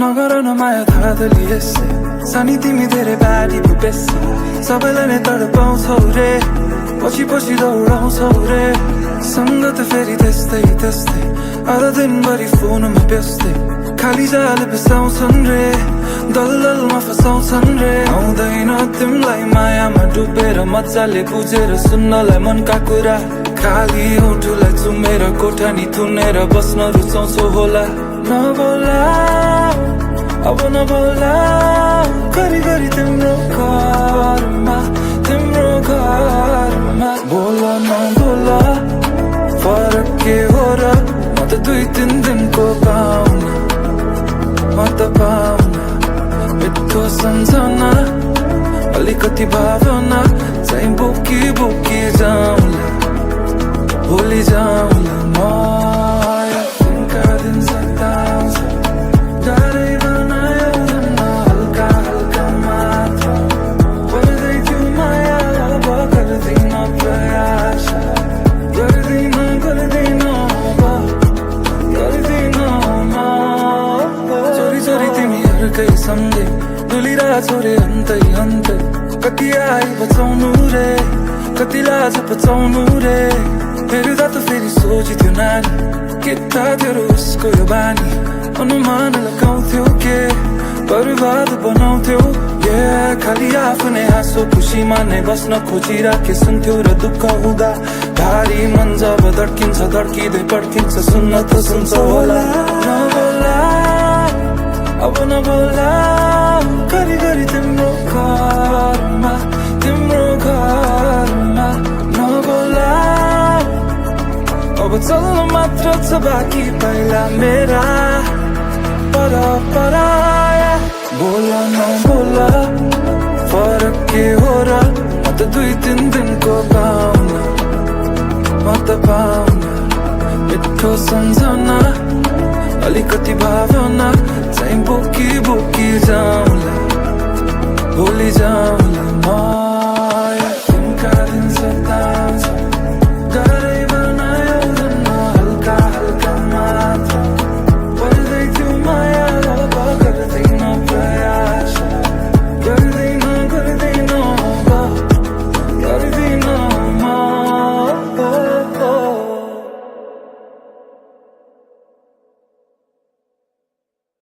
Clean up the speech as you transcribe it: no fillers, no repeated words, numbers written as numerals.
नगर न माया धाँधली यसै सानी तिमी धेरै बारी पो बेसी सबैलाई नै तडपाउँछौ रे पछि पछि दौडाउँछौ रे संगत फेरि त्यस्तै त्यस्तै आधा दिनभरि फोनमा व्यस्तै खाली जाले बिसाउँछन् रे दलदलमा फसाउँछन् रे आउँदैन तिमीलाई मायामा डुबेर मजाले बुझेर सुन्नलाई मनका कुरा खाली होठुलाई चुमेर कोठानी थुनेर बस्न रुचाउँछौ होला नबोला अब नबोला घरि तिम्रो घरमा बोला नबोला फरक के हो र म त 2-3 दिनको पाहुना म त पाहुना मिठो सम्झना अलिकति भावना चाहिँ बोकी बोकी जाउँला भोलि जाउँला माया तिनका दिन सताउँछ डरै बनायो धन्न हल्का हल्का मात्र पर्दै थियो माया अब गर्दिन प्रयास गर्दिन चोरी चोरी तिमीहरूकै सँगै डुलिरहेको छोरे अन्तै अन्तै कति आई बचाउनु रे कति लाज बचाउनु रे हेर्दा त फेरि सोचिथ्यो नानी केटा तेरो उसको यो बानी अनुमान लगाउँथ्यो के बर्बाद बनाउँथ्यो खाली आफ्नै हाँसो खुसीमा नै बस्न खोजिराखे सुन्थ्यो र दुःख हुँदा भारी मन जब धड्किन्छ धड्किँदै पड्किन्छ सुन्न त सुन्छ होला नबोला अब नबोला घरि तिम्रो घरमा नबोला अब चल्न मात्र छ बाँकी पाइला मेरा पर बोला नबोला फरक के हो र म त 2-3 दिनको पाहुना म त पाहुना मिठो सम्झना अलिकति भावना चाहिँ बोकी बोकी जाउँला भोलि जाउँला